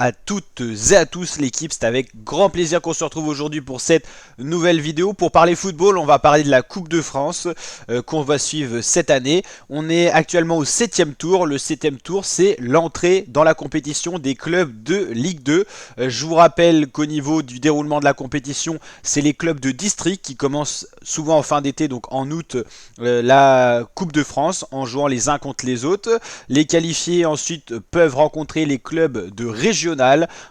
à toutes et à tous l'équipe, c'est avec grand plaisir qu'on se retrouve aujourd'hui pour cette nouvelle vidéo. Pour parler football, on va parler de la Coupe de France qu'on va suivre cette année. On est actuellement au 7e tour. Le 7e tour, c'est l'entrée dans la compétition des clubs de Ligue 2. Je vous rappelle qu'au niveau du déroulement de la compétition, c'est les clubs de district qui commencent souvent en fin d'été, donc en août, la Coupe de France en jouant les uns contre les autres. Les qualifiés ensuite peuvent rencontrer les clubs de régional.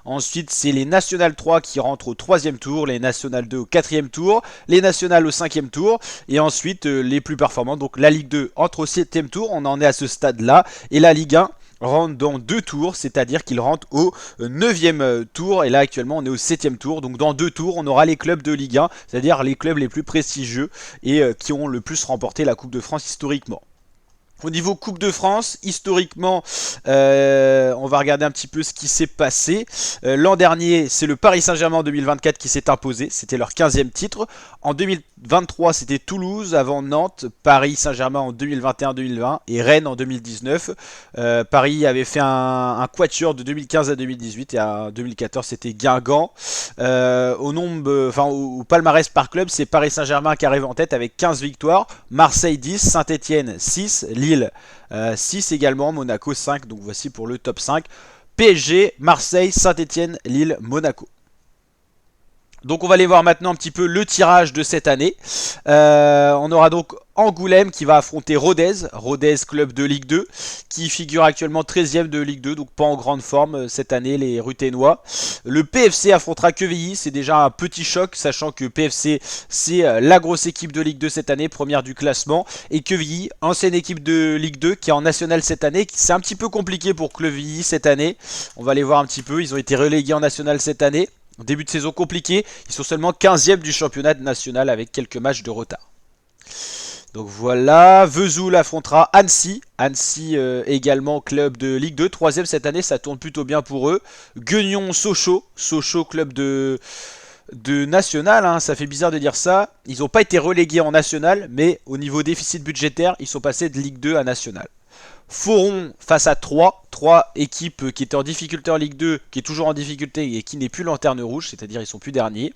Ensuite, c'est les National 3 qui rentrent au 3e tour, les National 2 au 4e tour, les National au 5e tour, et ensuite les plus performants. Donc la Ligue 2 entre au 7e tour, on en est à ce stade-là, et la Ligue 1 rentre dans 2 tours, c'est-à-dire qu'il rentre au 9e tour, et là actuellement on est au 7e tour, donc dans 2 tours on aura les clubs de Ligue 1, c'est-à-dire les clubs les plus prestigieux et qui ont le plus remporté la Coupe de France historiquement. Au niveau Coupe de France, historiquement, on va regarder un petit peu ce qui s'est passé. L'an dernier, c'est le Paris Saint-Germain en 2024 qui s'est imposé. C'était leur 15e titre. En 2023, c'était Toulouse avant Nantes, Paris Saint-Germain en 2021-2020 et Rennes en 2019. Paris avait fait un quatuor de 2015 à 2018 et en 2014, c'était Guingamp. Au palmarès par club, c'est Paris Saint-Germain qui arrive en tête avec 15 victoires, Marseille 10, Saint-Etienne 6, Lille 6 également, Monaco 5, donc voici pour le top 5. PSG, Marseille, Saint-Etienne, Lille, Monaco. Donc on va aller voir maintenant un petit peu le tirage de cette année. On aura donc Angoulême qui va affronter Rodez, Rodez club de Ligue 2, qui figure actuellement 13e de Ligue 2, donc pas en grande forme cette année les Ruténois. Le PFC affrontera Quevilly, c'est déjà un petit choc, sachant que PFC c'est la grosse équipe de Ligue 2 cette année, première du classement, et Quevilly, ancienne équipe de Ligue 2 qui est en National cette année. C'est un petit peu compliqué pour Quevilly cette année, on va aller voir un petit peu, ils ont été relégués en National cette année. Début de saison compliqué, ils sont seulement 15e du championnat national avec quelques matchs de retard. Donc voilà, Vesoul affrontera Annecy, Annecy également club de Ligue 2, 3e cette année, ça tourne plutôt bien pour eux. Guignon Sochaux, Sochaux club de national, hein, ça fait bizarre de dire ça. Ils n'ont pas été relégués en national, mais au niveau déficit budgétaire, ils sont passés de Ligue 2 à national. Foron face à 3 équipes qui étaient en difficulté en Ligue 2, qui est toujours en difficulté et qui n'est plus lanterne rouge, c'est-à-dire ils sont plus derniers.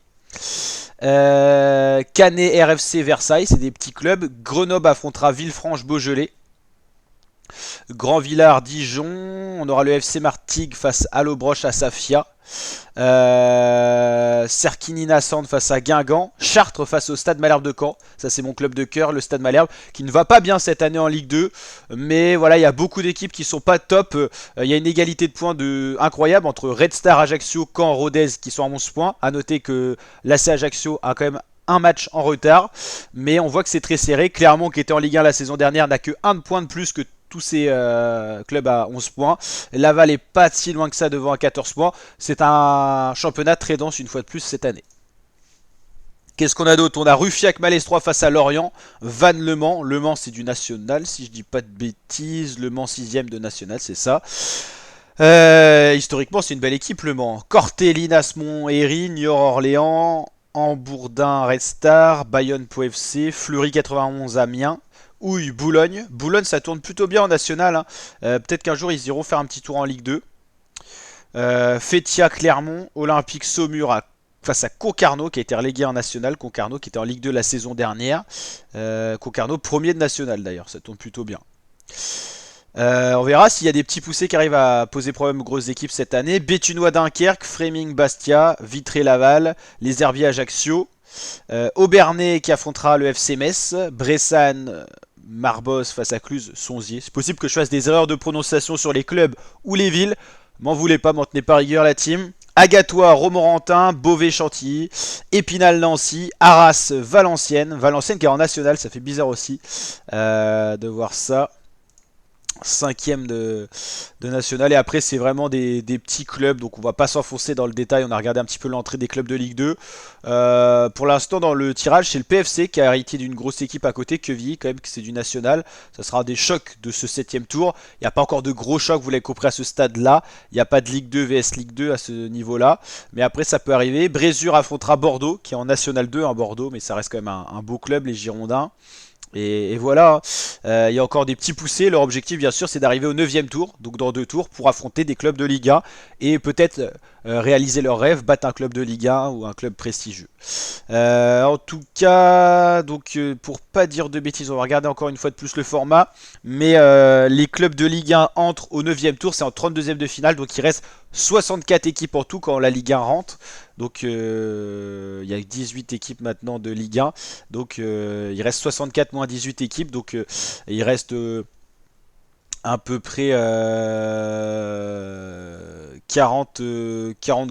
Canet RFC Versailles, c'est des petits clubs. Grenoble affrontera Villefranche-Beaujolais. Grand Villard Dijon, on aura le FC Martigues face à Allobroche à Safia. Serquinina Sand face à Guingamp, Chartres face au Stade Malherbe de Caen, ça c'est mon club de cœur, le Stade Malherbe, qui ne va pas bien cette année en Ligue 2, mais voilà, il y a beaucoup d'équipes qui sont pas top, il y a une égalité de points incroyable entre Red Star, Ajaccio, Caen, Rodez qui sont à 11 points, à noter que l'AC Ajaccio a quand même un match en retard, mais on voit que c'est très serré. Clermont qui était en Ligue 1 la saison dernière n'a que 1 point de plus que tous ces clubs à 11 points. Laval est pas si loin que ça devant à 14 points. C'est un championnat très dense une fois de plus cette année. Qu'est-ce qu'on a d'autre? On a Ruffiac-Malestroit face à Lorient, Vannes-Le Mans. Le Mans c'est du national si je dis pas de bêtises. Le Mans 6ème de national, c'est ça. Historiquement c'est une belle équipe le Mans. Corté, Asmont, Héry, Niort-Orléans, Hambourdin, Red Star, Bayonne, Pau FC, Fleury 91, Amiens. Houille, Boulogne. Boulogne, ça tourne plutôt bien en national. Hein. Peut-être qu'un jour, ils iront faire un petit tour en Ligue 2. Fétia, Clermont. Olympique, Saumur face à Concarneau, qui a été relégué en national. Concarneau, qui était en Ligue 2 la saison dernière. Concarneau, premier de national d'ailleurs. Ça tourne plutôt bien. On verra s'il y a des petits poussés qui arrivent à poser problème aux grosses équipes cette année. Béthunois Dunkerque, Fréming Bastia, Vitré Laval, les Herbiers Ajaccio. Aubernais qui affrontera le FC Metz, Bressane, Marbos face à Cluse, Sonzier. C'est possible que je fasse des erreurs de prononciation sur les clubs ou les villes. M'en voulez pas, m'en tenez pas rigueur la team. Agatois, Romorantin, Beauvais, Chantilly, Épinal, Nancy, Arras, Valenciennes. Valenciennes qui est en national, ça fait bizarre aussi de voir ça. 5ème de national, et après c'est vraiment des petits clubs, donc on va pas s'enfoncer dans le détail. On a regardé un petit peu l'entrée des clubs de Ligue 2. Pour l'instant dans le tirage c'est le PFC qui a hérité d'une grosse équipe à côté, Quevilly quand même, que c'est du national. Ça sera des chocs de ce 7ème tour. Il n'y a pas encore de gros chocs, vous l'avez compris, à ce stade là. Il n'y a pas de Ligue 2 vs Ligue 2 à ce niveau là, mais après ça peut arriver. Brézure affrontera Bordeaux qui est en national 2, hein, Bordeaux, mais ça reste quand même un beau club, les Girondins. Et voilà, il y a encore des petits poussés. Leur objectif, bien sûr, c'est d'arriver au 9e tour, donc dans 2 tours, pour affronter des clubs de Ligue 1 et peut-être réaliser leur rêve, battre un club de Ligue 1 ou un club prestigieux. En tout cas, donc pour pas dire de bêtises, on va regarder encore une fois de plus le format. Mais les clubs de Ligue 1 entrent au 9e tour, c'est en 32e de finale, donc il reste 64 équipes en tout quand la Ligue 1 rentre. Donc il y a 18 équipes maintenant de Ligue 1. Donc il reste 64 moins 18 équipes. Donc il reste à peu près 40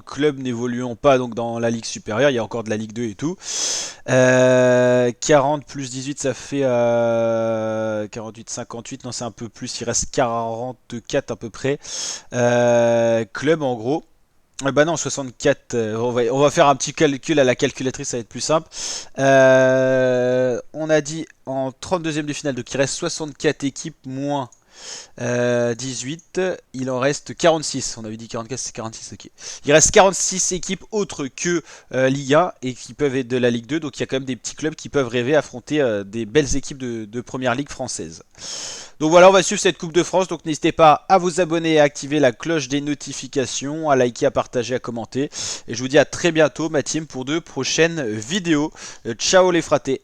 clubs n'évoluant pas donc dans la Ligue supérieure. Il y a encore de la Ligue 2 et tout. 40 plus 18 ça fait 48, 58. Non, c'est un peu plus. Il reste 44 à peu près clubs en gros. Bah non, 64. On va faire un petit calcul à la calculatrice, ça va être plus simple. On a dit en 32e de finale, donc il reste 64 équipes moins 18, il en reste 46. On avait dit 44, c'est 46, ok. Il reste 46 équipes autres que Ligue 1 et qui peuvent être de la Ligue 2. Donc il y a quand même des petits clubs qui peuvent rêver affronter des belles équipes de première ligue française. Donc voilà, on va suivre cette Coupe de France. Donc n'hésitez pas à vous abonner et à activer la cloche des notifications, à liker, à partager, à commenter. Et je vous dis à très bientôt, ma team, pour de prochaines vidéos. Ciao les fratés.